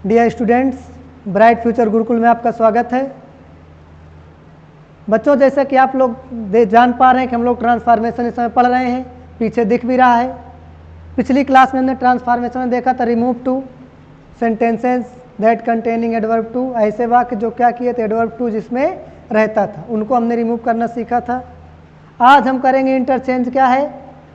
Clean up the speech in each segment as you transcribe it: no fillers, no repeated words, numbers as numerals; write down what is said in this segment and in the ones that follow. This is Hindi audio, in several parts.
Dear students, bright future Gurukul में आपका स्वागत है। बच्चों, जैसे कि आप लोग जान पा रहे हैं कि हम लोग ट्रांसफॉर्मेशन इस समय पढ़ रहे हैं, पीछे दिख भी रहा है। पिछली क्लास में हमने ट्रांसफॉर्मेशन में देखा था remove too sentences that containing adverb too, ऐसे वाक्य जो क्या किए थे एडवर्ब टू जिसमें रहता था, उनको हमने रिमूव करना सीखा था। आज हम करेंगे इंटरचेंज क्या है।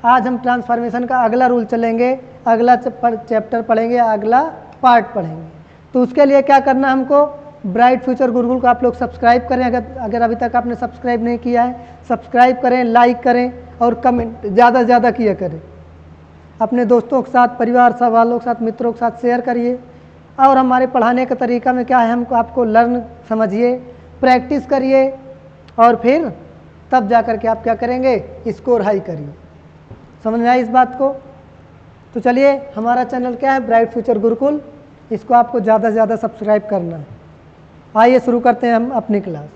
आज हम ट्रांसफॉर्मेशन का अगला रूल चलेंगे, अगला चैप्टर पढ़ेंगे, अगला पार्ट पढ़ेंगे। तो उसके लिए क्या करना, हमको ब्राइट फ्यूचर गुरुकुल को आप लोग सब्सक्राइब करें। अगर अभी तक आपने सब्सक्राइब नहीं किया है, सब्सक्राइब करें, लाइक करें और कमेंट ज़्यादा से ज़्यादा किया करें। अपने दोस्तों के साथ, परिवार वालों के साथ, मित्रों के साथ शेयर करिए। और हमारे पढ़ाने का तरीका में क्या है, हमको आपको लर्न समझिए, प्रैक्टिस करिए और फिर तब जा कर के आप क्या करेंगे, स्कोर हाई करिए। समझ में आई इस बात को? तो चलिए, हमारा चैनल क्या है, ब्राइट फ्यूचर गुरुकुल, इसको आपको ज़्यादा से ज़्यादा सब्सक्राइब करना है। आइए शुरू करते हैं हम अपनी क्लास।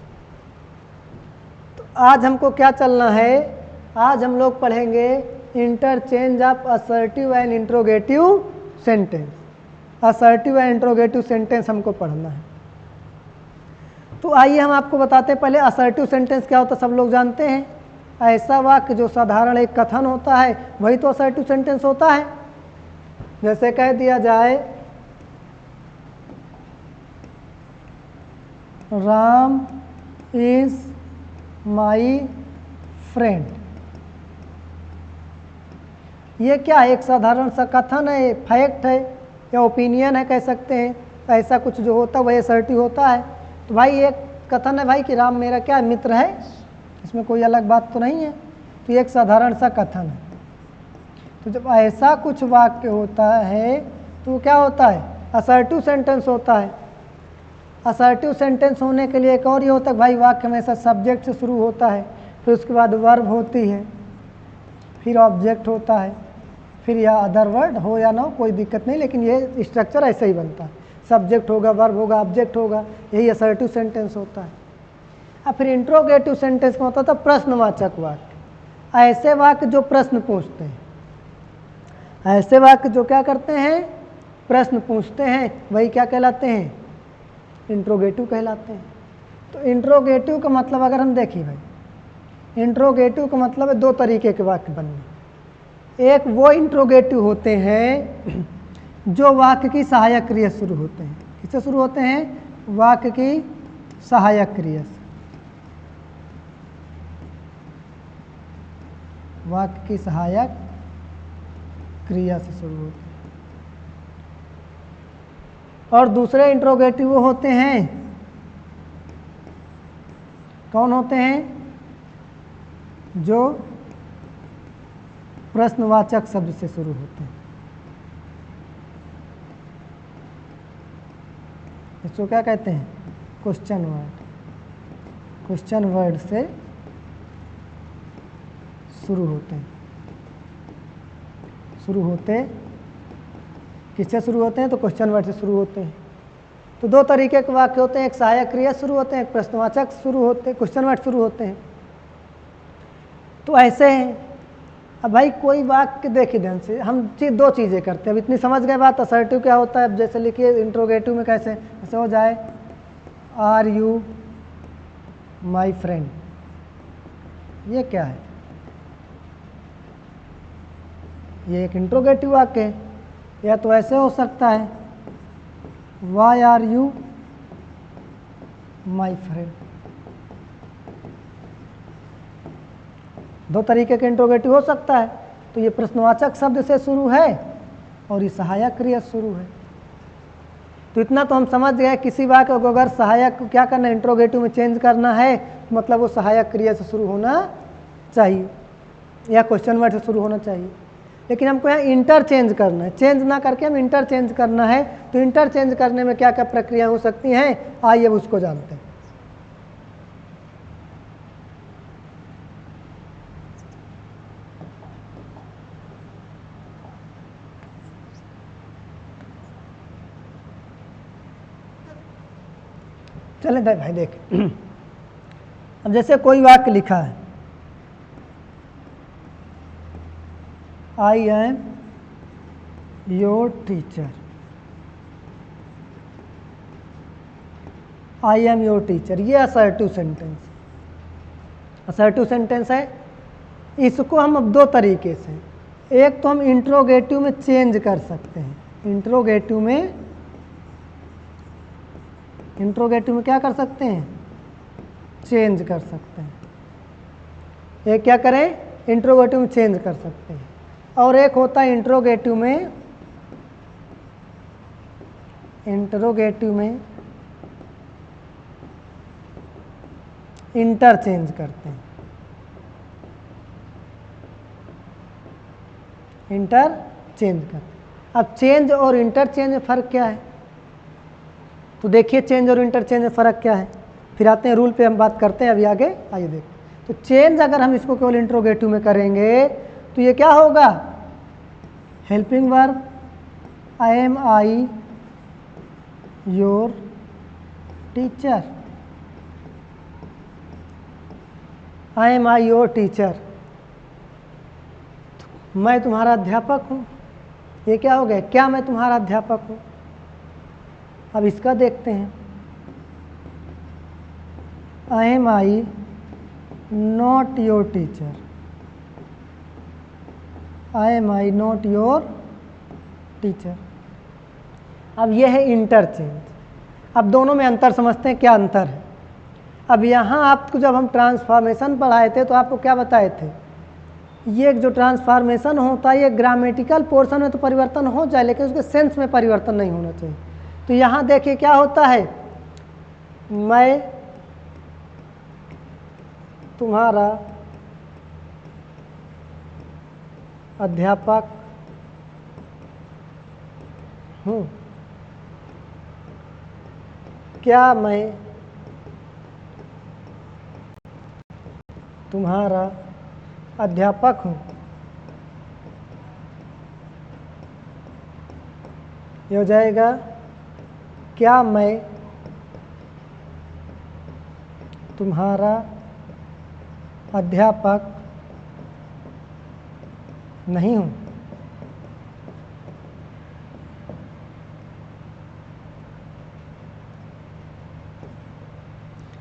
तो आज हमको क्या चलना है, आज हम लोग पढ़ेंगे interchange of assertive and interrogative sentence. Assertive and interrogative sentence हमको पढ़ना है। तो आइए हम आपको बताते हैं पहले असर्टिव सेंटेंस क्या होता है। सब लोग जानते हैं, ऐसा वाक्य जो साधारण एक कथन होता है वही तो असर्टिव सेंटेंस होता है। जैसे कह दिया जाए, राम इज माई फ्रेंड। ये क्या है, एक साधारण सा कथन है, फैक्ट है या ओपिनियन है, कह सकते हैं। ऐसा कुछ जो होता है वही असर्टिव होता है। तो भाई एक कथन है भाई कि राम मेरा क्या मित्र है, इसमें कोई अलग बात तो नहीं है। तो ये एक साधारण सा कथन है। तो जब ऐसा कुछ वाक्य होता है तो क्या होता है, असर्टिव सेंटेंस होता है। असर्टिव सेंटेंस होने के लिए एक और ये होता है भाई, वाक्य हमेशा सब्जेक्ट से शुरू होता है, फिर उसके बाद वर्ब होती है, फिर ऑब्जेक्ट होता है, फिर या अदर वर्ड हो या ना हो कोई दिक्कत नहीं, लेकिन ये स्ट्रक्चर ऐसे ही बनता है। सब्जेक्ट होगा, वर्ब होगा, ऑब्जेक्ट होगा, यही असर्टिव सेंटेंस होता है। अब फिर इंट्रोगेटिव सेंटेंस में होता था प्रश्नवाचक वाक्य। ऐसे वाक्य जो प्रश्न पूछते हैं, ऐसे वाक्य जो क्या करते हैं, प्रश्न पूछते हैं, वही क्या कहलाते हैं, इंट्रोगेटिव कहलाते हैं। तो इंट्रोगेटिव का मतलब अगर हम देखिए भाई, इंट्रोगेटिव का मतलब है दो तरीके के वाक्य बनने। एक वो इंट्रोगेटिव होते हैं जो वाक्य की सहायक क्रिया शुरू होते हैं। किससे शुरू होते हैं, वाक्य की सहायक क्रिया से। वाक्य की सहायक क्रिया से शुरू होते हैं। और दूसरे इंट्रोगेटिव वो होते हैं, कौन होते हैं, जो प्रश्नवाचक शब्द से शुरू होते हैं। इसको क्या कहते हैं, क्वेश्चन वर्ड। क्वेश्चन वर्ड से शुरू होते हैं। शुरू होते किससे शुरू होते हैं, तो क्वेश्चन वर्ड से शुरू होते हैं। तो दो तरीके के वाक्य होते हैं, एक सहायक क्रिया शुरू होते हैं, एक प्रश्नवाचक शुरू होते हैं, क्वेश्चन वर्ड शुरू होते हैं। तो ऐसे हैं। अब भाई कोई वाक्य देखिए ध्यान से, हम दो चीज़ें करते हैं। अब इतनी समझ गए बात, असर्टिव क्या होता है। अब जैसे लिखिए इंट्रोगेटिव में कैसे ऐसे हो जाए, आर यू माई फ्रेंड, ये क्या है, ये एक इंट्रोगेटिव वाक्य है। या तो ऐसे हो सकता है, why are you my friend. दो तरीके के इंट्रोगेटिव हो सकता है। तो ये प्रश्नवाचक शब्द से शुरू है और ये सहायक क्रिया शुरू है। तो इतना तो हम समझ गए, किसी वाक्य को अगर सहायक को क्या करना है, इंट्रोगेटिव में चेंज करना है, तो मतलब वो सहायक क्रिया से शुरू होना चाहिए या क्वेश्चन वर्ड से शुरू होना चाहिए। लेकिन हमको यहाँ इंटरचेंज करना है, चेंज ना करके हम इंटरचेंज करना है। तो इंटरचेंज करने में क्या क्या प्रक्रिया हो सकती हैं, आइए उसको जानते हैं। चले भाई देख, अब जैसे कोई वाक्य लिखा है, I am your teacher. I am your teacher, ये असर्टिव सेंटेंस, असर्टिव सेंटेंस है। इसको हम अब दो तरीके से, एक तो हम इंट्रोगेटिव में चेंज कर सकते हैं, इंट्रोगेटिव में क्या कर सकते हैं, चेंज कर सकते हैं। एक क्या करें, इंट्रोगेटिव में चेंज कर सकते हैं, और एक होता है इंट्रोगेटिव में इंटरचेंज करते हैं, इंटरचेंज करते हैं। अब चेंज और इंटरचेंज में फ़र्क क्या है, तो देखिए चेंज और इंटरचेंज में फ़र्क क्या है, फिर आते हैं रूल पे, हम बात करते हैं अभी आगे, आइए देखते। तो चेंज अगर हम इसको केवल इंट्रोगेटिव में करेंगे तो ये क्या होगा, helping verb, I am I your teacher, I am I your teacher, मैं तुम्हारा अध्यापक हूँ। ये क्या हो गया, क्या मैं तुम्हारा अध्यापक हूँ। अब इसका देखते हैं, I am I not your teacher, I am I not your teacher. अब यह है इंटरचेंज। अब दोनों में अंतर समझते हैं, क्या अंतर है। अब यहाँ आपको जब हम ट्रांसफॉर्मेशन पढ़ाए थे तो आपको क्या बताए थे, ये जो ट्रांसफॉर्मेशन होता है ये ग्रामेटिकल पोर्शन में तो परिवर्तन हो जाए लेकिन उसके सेंस में परिवर्तन नहीं होना चाहिए। तो यहाँ देखिए क्या होता है, मैं तुम्हारा अध्यापक हूँ, क्या मैं तुम्हारा अध्यापक हूँ। ये हो जाएगा, क्या मैं तुम्हारा अध्यापक नहीं हूँ।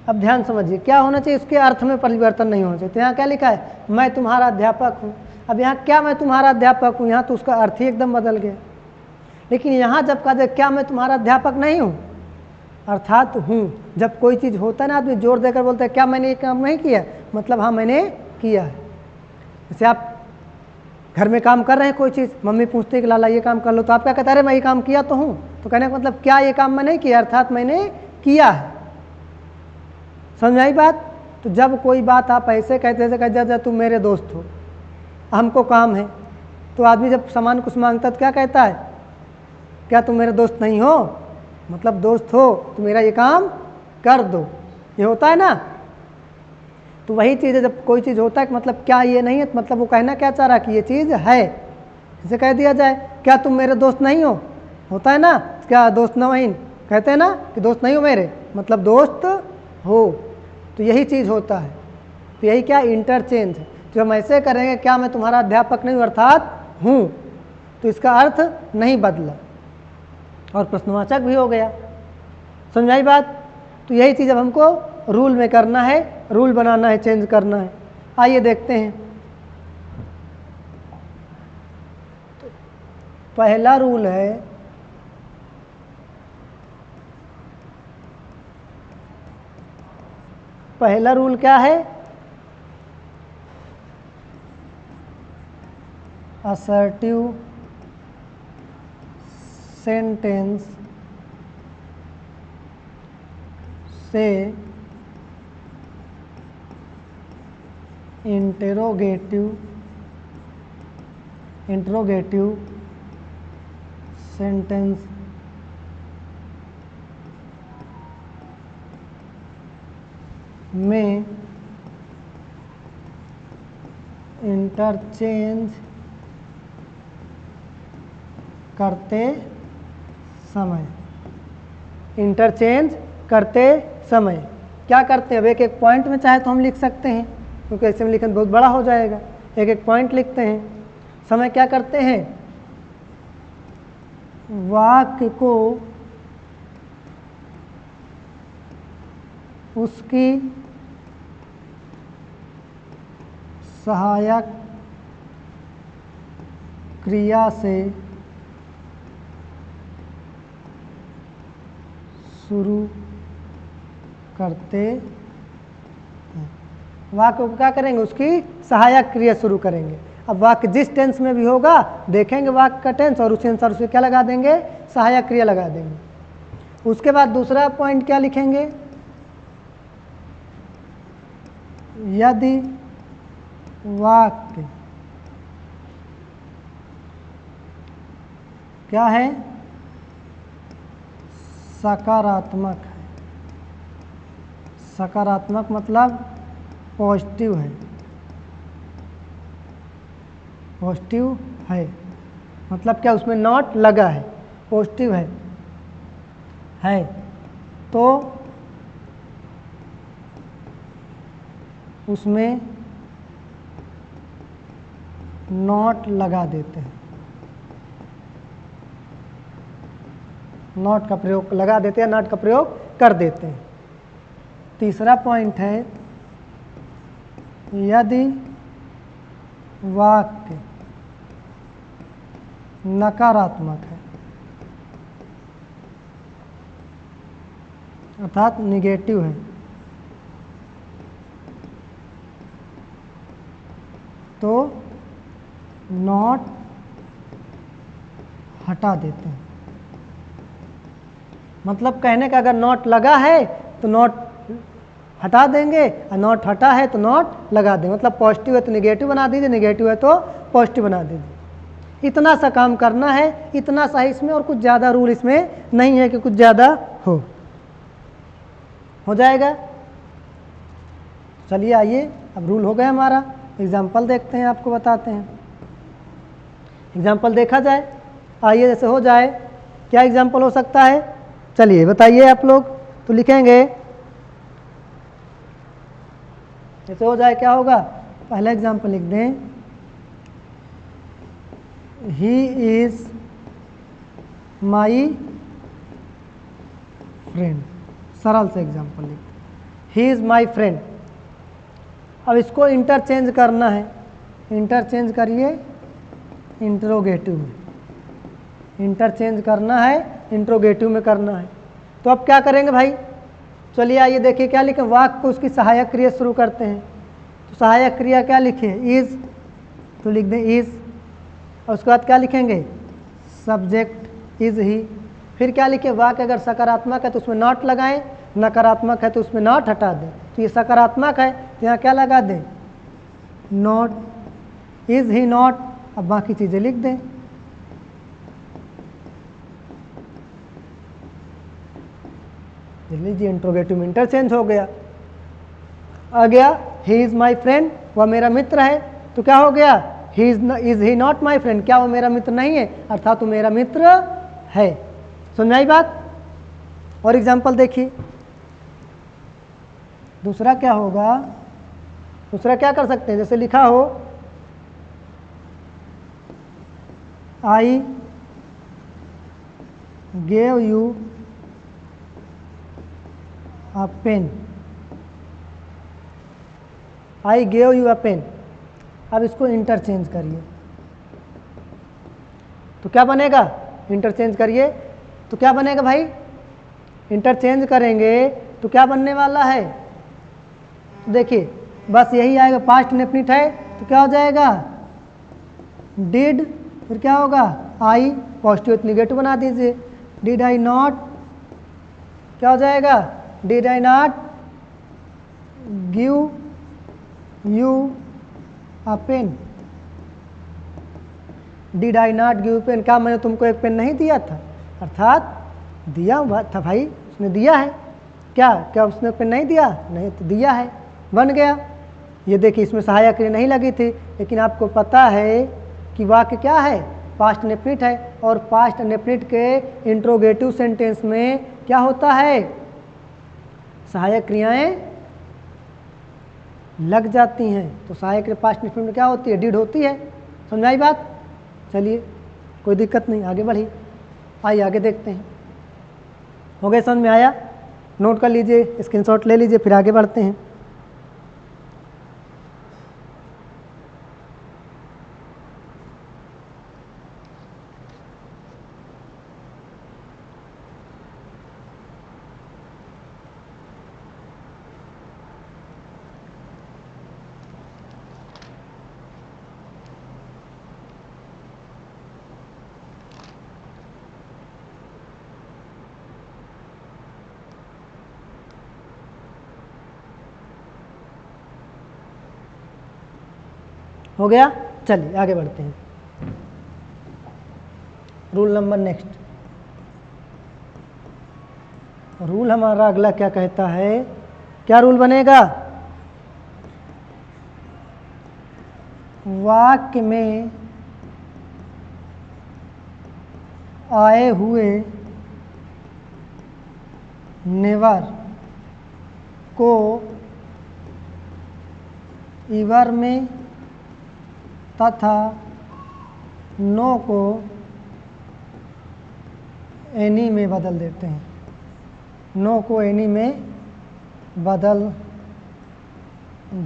अब ध्यान समझिए, क्या होना चाहिए, उसके अर्थ में परिवर्तन नहीं होना चाहिए। तो यहाँ क्या लिखा है, मैं तुम्हारा अध्यापक हूँ। अब यहाँ क्या मैं तुम्हारा अध्यापक हूँ, यहाँ तो उसका अर्थ ही एकदम बदल गया। लेकिन यहाँ जब कहा जाए क्या मैं तुम्हारा अध्यापक नहीं हूँ, अर्थात हूँ। जब कोई चीज़ होता है ना, आदमी जोर देकर बोलता है क्या मैंने ये काम नहीं किया, मतलब हाँ मैंने किया है। जैसे आप घर में काम कर रहे हैं कोई चीज़, मम्मी पूछती है कि लाला ये काम कर लो, तो आप क्या कहते हैं, अरे मैं ये काम किया तो हूँ। तो कहने का मतलब क्या ये काम मैं नहीं किया, अर्थात मैंने किया है। समझ आई बात। तो जब कोई बात आप ऐसे कहते जैसे कहते तुम मेरे दोस्त हो, हमको काम है, तो आदमी जब सामान कुछ मांगता तो क्या कहता है, क्या तुम मेरे दोस्त नहीं हो, मतलब दोस्त हो तो मेरा ये काम कर दो, ये होता है ना। तो वही चीज़ है, जब कोई चीज़ होता है कि मतलब क्या ये नहीं है, तो मतलब वो कहना क्या चाह रहा कि ये चीज़ है। जैसे कह दिया जाए क्या तुम मेरे दोस्त नहीं हो, होता है ना, क्या दोस्त नवीन कहते हैं ना कि दोस्त नहीं हो मेरे, मतलब दोस्त हो। तो यही चीज़ होता है। तो यही क्या इंटरचेंज है। जो हम ऐसे करेंगे क्या मैं तुम्हारा अध्यापक नहीं हूँ अर्थात हूँ, तो इसका अर्थ नहीं बदला और प्रश्नवाचक भी हो गया। समझाई बात। तो यही चीज़ अब हमको रूल में करना है, रूल बनाना है, चेंज करना है। आइए देखते हैं। तो पहला रूल है पहला रूल क्या है, असर्टिव सेंटेंस से इंट्रोगेटिव सेंटेंस में इंटरचेंज करते समय क्या करते हैं। अब एक एक पॉइंट में चाहे तो हम लिख सकते हैं, क्योंकि ऐसे में लिखना बहुत बड़ा हो जाएगा। एक एक पॉइंट लिखते हैं। समय क्या करते हैं, वाक्य को उसकी सहायक क्रिया से शुरू करते हैं। वाक्य को क्या करेंगे, उसकी सहायक क्रिया शुरू करेंगे। अब वाक्य जिस टेंस में भी होगा देखेंगे वाक्य का टेंस और उसी अनुसार उसे क्या लगा देंगे, सहायक क्रिया लगा देंगे। उसके बाद दूसरा पॉइंट क्या लिखेंगे, यदि वाक्य क्या है, सकारात्मक है। सकारात्मक मतलब पॉजिटिव है, पॉजिटिव है मतलब क्या, उसमें नॉट लगा है, पॉजिटिव है तो उसमें नॉट लगा देते हैं, नॉट का प्रयोग लगा देते हैं, नॉट का प्रयोग कर देते हैं। तीसरा पॉइंट है, यदि वाक्य नकारात्मक है अर्थात निगेटिव है तो नॉट हटा देते हैं। मतलब कहने का अगर नॉट लगा है तो नॉट हटा देंगे और नॉट हटा है तो नॉट लगा देंगे। मतलब पॉजिटिव है तो निगेटिव बना दीजिए, निगेटिव है तो पॉजिटिव बना दीजिए। इतना सा काम करना है, इतना सा इसमें, और कुछ ज़्यादा रूल इसमें नहीं है कि कुछ ज़्यादा हो जाएगा। चलिए आइए, अब रूल हो गया हमारा, एग्जाम्पल देखते हैं, आपको बताते हैं। एग्जाम्पल देखा जाए, आइए जैसे हो जाए, क्या एग्जाम्पल हो सकता है, चलिए बताइए आप लोग। तो लिखेंगे, जैसे हो जाए क्या होगा, पहला एग्जाम्पल लिख दें, ही इज माई फ्रेंड। सरल से एग्जाम्पल लिख, ही इज माई फ्रेंड। अब इसको इंटरचेंज करना है, इंटरचेंज करिए इंट्रोगेटिव में, इंटरचेंज करना है, इंट्रोगेटिव में करना है। तो अब क्या करेंगे भाई, चलिए आइए देखिए क्या लिखें, वाक्य को उसकी सहायक क्रिया शुरू करते हैं। तो सहायक क्रिया क्या लिखे, इज, तो लिख दें इज, और उसके बाद क्या लिखेंगे, सब्जेक्ट इज ही। फिर क्या लिखे, वाक्य अगर सकारात्मक है तो उसमें नॉट लगाएं, नकारात्मक है तो उसमें नॉट हटा दें। तो ये सकारात्मक है तो यहाँ क्या लगा दें, नॉट, इज ही नॉट। अब बाकी चीज़ें लिख दें, लीजिए इंट्रोगेटिव में इंटरचेंज हो गया। आ गया ही इज़ माई फ्रेंड, वह मेरा मित्र है। तो क्या हो गया, he is he not my friend, क्या वो मेरा मित्र नहीं है, अर्थात वो मेरा मित्र है। समझ आई बात। और एग्जाम्पल देखिए, दूसरा क्या होगा, दूसरा क्या कर सकते हैं, जैसे लिखा हो, I gave you a pen, I gave you a pen. अब इसको इंटरचेंज करिए तो क्या बनेगा, इंटरचेंज करिए तो क्या बनेगा भाई, इंटरचेंज करेंगे तो क्या बनने वाला है, तो देखिए बस यही आएगा, पास्ट इंडेफिनिट है तो क्या हो जाएगा, डिड, फिर क्या होगा, आई, पॉजिटिव निगेटिव बना दीजिए, डिड आई नॉट, क्या हो जाएगा, did I not give you a pen, did I not give pen, क्या मैंने तुमको एक पेन नहीं दिया था, अर्थात दिया था भाई, उसने दिया है, क्या क्या उसने पेन नहीं दिया, नहीं तो दिया है, बन गया। ये देखिए इसमें सहायक क्रिया नहीं लगी थी, लेकिन आपको पता है कि वाक्य क्या है, पास्ट इंडेफिनिट है, और पास्ट इंडेफिनिट के इंट्रोगेटिव सेंटेंस में क्या होता है, सहायक क्रियाएं लग जाती हैं। तो सहायक क्रिया पास्ट इंडेफिनिट में क्या होती है, डिड होती है। समझाई बात। चलिए कोई दिक्कत नहीं, आगे बढ़िए, आइए आगे देखते हैं। हो गए, समझ में आया। नोट कर लीजिए, स्क्रीनशॉट ले लीजिए, फिर आगे बढ़ते हैं। हो गया, चलिए आगे बढ़ते हैं। रूल नंबर नेक्स्ट, रूल हमारा अगला क्या कहता है, क्या रूल बनेगा, वाक्य में आए हुए नेवर को इवर में तथा नो को एनी में बदल देते हैं। नो को एनी में बदल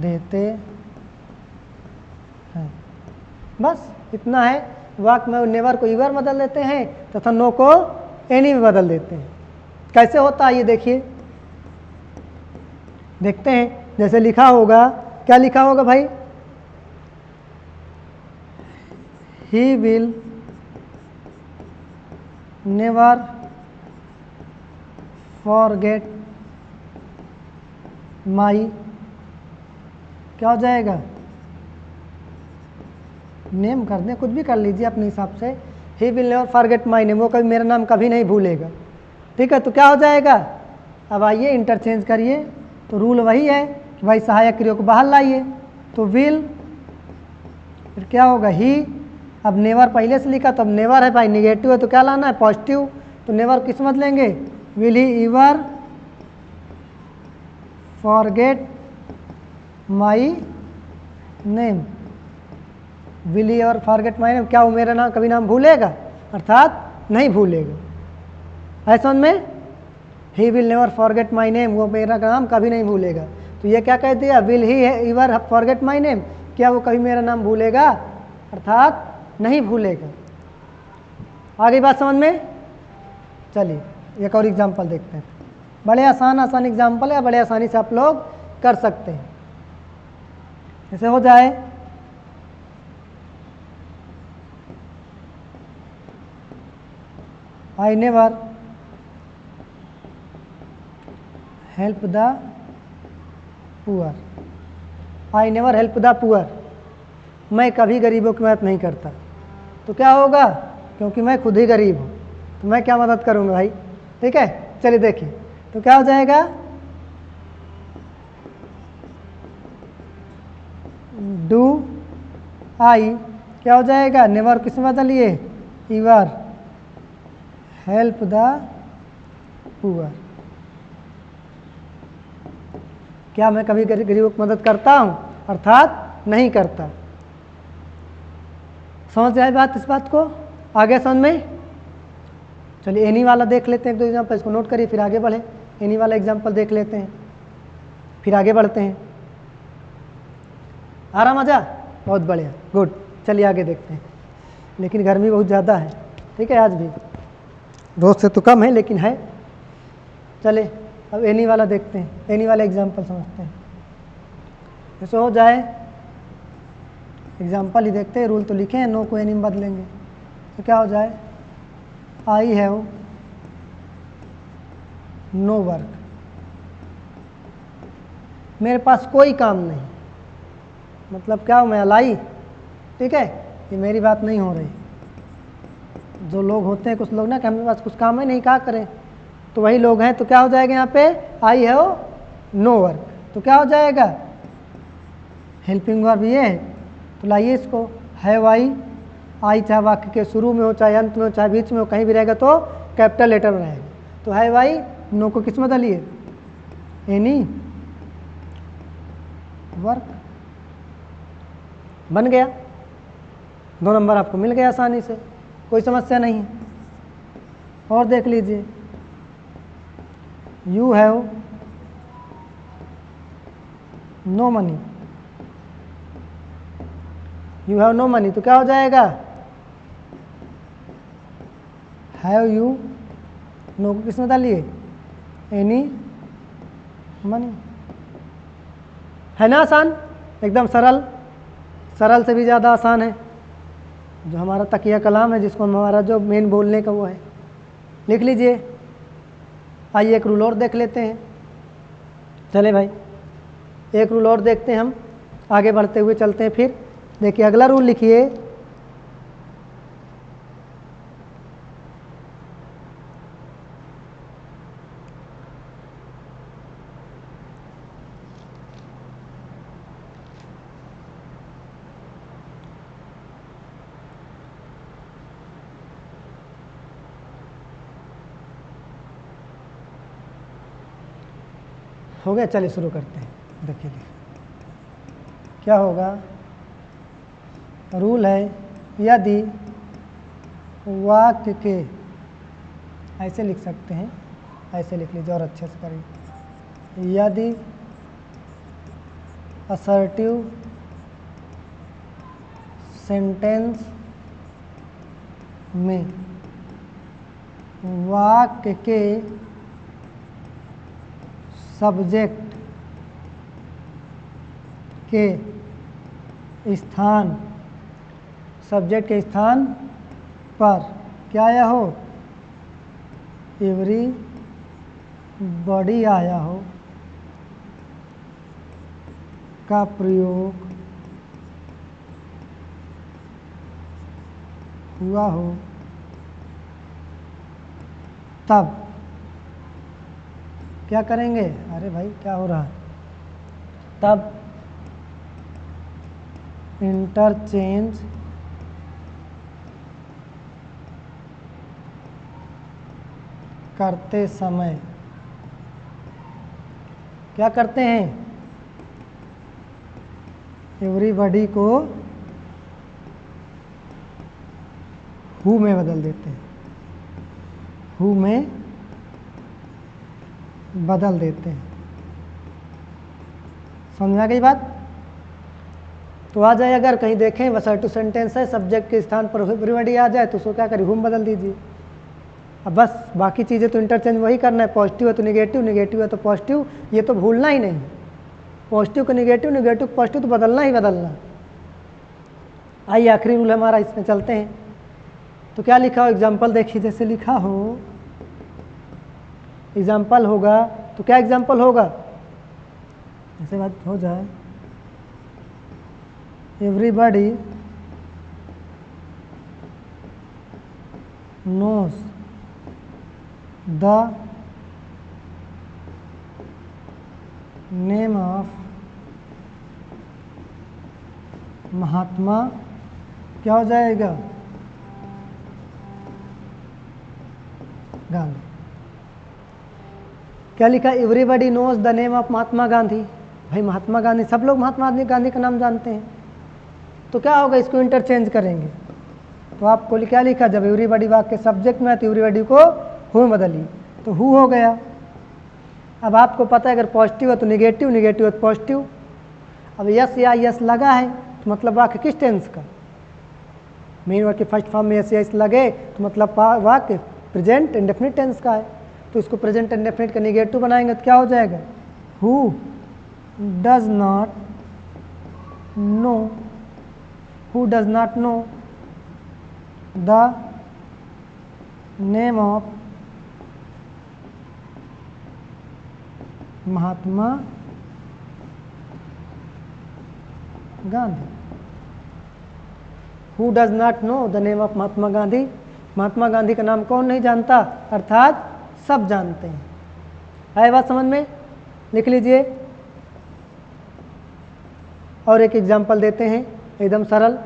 देते हैं। बस इतना है। वाक्य में नेवर को इवर बदल देते हैं तथा नो को एनी में बदल देते हैं। कैसे होता है ये देखिए, देखते हैं। जैसे लिखा होगा, क्या लिखा होगा भाई, he will never forget my, क्या हो जाएगा, नेम कर दें, कुछ भी कर लीजिए अपने हिसाब से। he will never forget my name, वो कभी मेरा नाम कभी नहीं भूलेगा। ठीक है, तो क्या हो जाएगा, अब आइए इंटरचेंज करिए। तो रूल वही है कि भाई सहायक क्रिया को बाहर लाइए। तो विल, फिर क्या होगा, ही, अब नेवर पहले से लिखा तो अब नेवर है भाई, निगेटिव है तो क्या लाना है, पॉजिटिव। तो नेवर किस मत लेंगे, will he इवर forget my name. Will he और फॉरगेट माई नेम, क्या वो मेरा नाम कभी नाम भूलेगा, अर्थात नहीं भूलेगा। ऐसा में he will never forget my name, वो मेरा नाम कभी नहीं भूलेगा। तो ये क्या कह दिया, will he इवर forget my name, क्या वो कभी मेरा नाम भूलेगा, अर्थात नहीं भूलेगा। आगे बात समझ में। चलिए एक और एग्जांपल देखते हैं। बड़े आसान एग्जांपल है, बड़े आसानी से आप लोग कर सकते हैं। ऐसे हो जाए, I never help the poor, I never help the poor, मैं कभी गरीबों की मदद नहीं करता। तो क्या होगा, क्योंकि मैं खुद ही गरीब हूँ तो मैं क्या मदद करूँगा भाई। ठीक है, चलिए देखिए, तो क्या हो जाएगा, डू आई, क्या हो जाएगा, नेवर किस में बदलिए, इवर हेल्प द पुअर, क्या मैं कभी गरीबों की मदद करता हूँ, अर्थात नहीं करता। समझ आए बात, इस बात को आगे समझ में। चलिए एनी वाला देख लेते हैं, एक दो एग्जाम्पल, इसको नोट करिए फिर आगे बढ़े। एनी वाला एग्जाम्पल देख लेते हैं फिर आगे बढ़ते हैं। आ रहा मजा, बहुत बढ़िया, गुड। चलिए आगे देखते हैं। लेकिन गर्मी बहुत ज़्यादा है, ठीक है, आज भी रोज से तो कम है लेकिन है। चले अब एनी वाला देखते हैं, एनी वाला एग्जाम्पल समझते हैं। जैसे हो जाए एग्जाम्पल ही देखते हैं, रूल तो लिखे हैं, नो को एनी में बदलेंगे। तो क्या हो जाए, आई हैव नो वर्क, मेरे पास कोई काम नहीं। मतलब क्या हो, मैं अलाई, ठीक है, ये मेरी बात नहीं हो रही। जो लोग होते हैं कुछ लोग ना कि हमारे पास कुछ काम है नहीं, क्या करें, तो वही लोग हैं। तो क्या हो जाएगा यहाँ पे, आई हैव नो वर्क, तो क्या हो जाएगा, हेल्पिंग वर्ब ये है। तो लाइए इसको, हैव आई चाहे वाक्य के शुरू में हो, चाहे अंत में हो, चाहे बीच में हो, कहीं भी रहेगा तो कैपिटल लेटर में रहेगा। तो हैव आई, नो को किस में डालिए, एनी वर्क, बन गया। 2 नंबर आपको मिल गया आसानी से, कोई समस्या नहीं है। और देख लीजिए, you have no money, you have no money तो क्या हो जाएगा, हैव यू नो को किसमें डालिए, एनी मनी। है ना आसान, एकदम सरल, सरल से भी ज़्यादा आसान है। जो हमारा तकिया कलाम है, जिसको हमारा जो मेन बोलने का वो है, लिख लीजिए। आइए एक रूल और देख लेते हैं। चले भाई एक रूल और देखते हैं, हम आगे बढ़ते हुए चलते हैं। फिर देखिए अगला रूल लिखिए, हो गया। चलिए शुरू करते हैं। देखिए क्या होगा, रूल है यदि वाक्य के, ऐसे लिख सकते हैं, ऐसे लिख लीजिए और अच्छे से करिए। यदि असर्टिव सेंटेंस में वाक्य के सब्जेक्ट के स्थान, सब्जेक्ट के स्थान पर क्या आया हो, एवरी बॉडी आया हो का प्रयोग हुआ हो, तब क्या करेंगे, अरे भाई क्या हो रहा है, तब इंटरचेंज करते समय क्या करते हैं, एवरीबॉडी को हु में बदल देते हैं, हु में बदल देते हैं। समझ आ गई बात। तो आ जाए, अगर कहीं देखें असर्टिव सेंटेंस है, सब्जेक्ट के स्थान पर एवरीबॉडी आ जाए तो उसको क्या करिए, हुम बदल दीजिए। अब बस बाकी चीज़ें तो इंटरचेंज वही करना है, पॉजिटिव है तो निगेटिव, निगेटिव है तो पॉजिटिव, ये तो भूलना ही नहीं। पॉजिटिव को निगेटिव, निगेटिव को पॉजिटिव तो बदलना ही बदलना। आइए आखिरी रूल हमारा, इसमें चलते हैं। तो क्या लिखा हो, एग्जाम्पल देखिए, जैसे लिखा हो एग्जाम्पल होगा तो क्या एग्जाम्पल होगा, ऐसे बात हो जाए, everybody knows the name of Mahatma, क्या हो जाएगा, गांधी। क्या लिखा, everybody knows the name of Mahatma Gandhi. भाई महात्मा गांधी, सब लोग महात्मा गांधी का नाम जानते हैं। तो क्या होगा, इसको इंटरचेंज करेंगे। तो आपको क्या लिखा, जब एवरीबॉडी वाक्य के सब्जेक्ट में है तो एवरीबॉडी को हु में बदलिए, तो हु हो गया। अब आपको पता है अगर पॉजिटिव है तो निगेटिव, निगेटिव है तो पॉजिटिव। अब यस या यस लगा है तो मतलब वाक्य किस टेंस का, मेन वर्ड के फर्स्ट फॉर्म में यस या यस लगे तो मतलब वाक्य प्रेजेंट इंडेफिनिट टेंस का है। तो इसको प्रेजेंट इंडेफिनिट का निगेटिव बनाएंगे तो क्या हो जाएगा, who does not know, who does not know the name of Mahatma Gandhi. Who does not know the name of Mahatma Gandhi, Mahatma Gandhi का नाम कौन नहीं जानता, अर्थात सब जानते हैं। आए बात समझ में, लिख लीजिए। और एक एग्जांपल देते हैं एकदम सरल,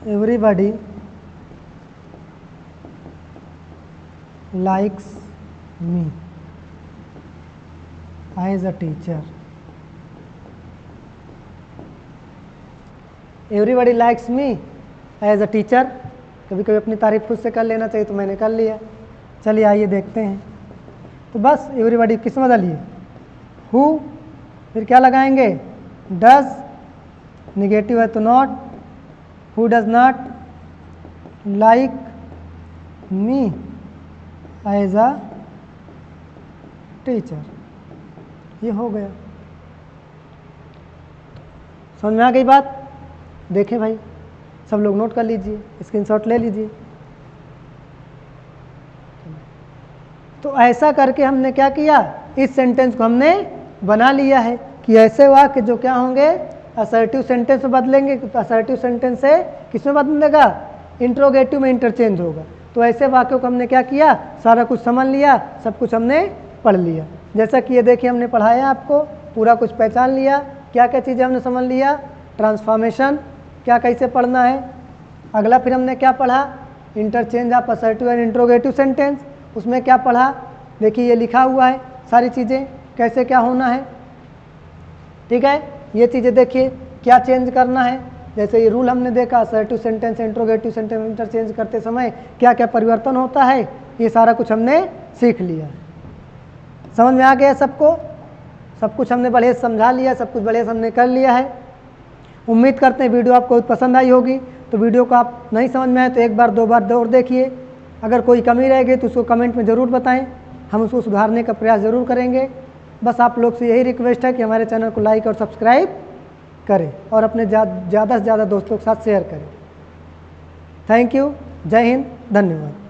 everybody likes me as a teacher, everybody likes me as a teacher। कभी कभी अपनी तारीफ खुद से कर लेना चाहिए, तो मैंने कर लिया। चलिए आइए देखते हैं। तो बस एवरीबॉडी किस में डालिए, हु, फिर क्या लगाएंगे, डज, निगेटिव है तो not, who does not like me as a teacher. ये हो गया। समझ में आ गई बात? देखें भाई, सब लोग नोट कर लीजिए, स्क्रीनशॉट ले लीजिए। तो ऐसा करके हमने क्या किया, इस सेंटेंस को हमने बना लिया है कि ऐसे वाक्य जो क्या होंगे, असर्टिव सेंटेंस में बदलेंगे। तो असर्टिव सेंटेंस से किस में बदलेगा, इंट्रोगेटिव में इंटरचेंज होगा। तो ऐसे वाक्यों को हमने क्या किया, सारा कुछ समझ लिया, सब कुछ हमने पढ़ लिया। जैसा कि ये देखिए हमने पढ़ाया आपको, पूरा कुछ पहचान लिया, क्या क्या चीज़ें हमने समझ लिया, ट्रांसफॉर्मेशन क्या कैसे पढ़ना है। अगला फिर हमने क्या पढ़ा, interchange of assertive and interrogative sentence, उसमें क्या पढ़ा, देखिए ये लिखा हुआ है सारी चीज़ें कैसे क्या होना है। ठीक है, ये चीज़ें देखिए क्या चेंज करना है। जैसे ये रूल हमने देखा, assertive sentence interrogative sentence interchange करते समय क्या क्या परिवर्तन होता है, ये सारा कुछ हमने सीख लिया। समझ में आ गया सबको? सब कुछ हमने बढ़िया समझा लिया, सब कुछ बढ़िया हमने कर लिया है। उम्मीद करते हैं वीडियो आपको पसंद आई होगी। तो वीडियो को आप नहीं समझ में आए तो एक बार दो बार और देखिए। अगर कोई कमी रह गई तो उसको कमेंट में ज़रूर बताएं, हम उसको सुधारने का प्रयास ज़रूर करेंगे। बस आप लोग से यही रिक्वेस्ट है कि हमारे चैनल को लाइक और सब्सक्राइब करें और अपने ज़्यादा से ज़्यादा दोस्तों के साथ शेयर करें। थैंक यू, जय हिंद, धन्यवाद।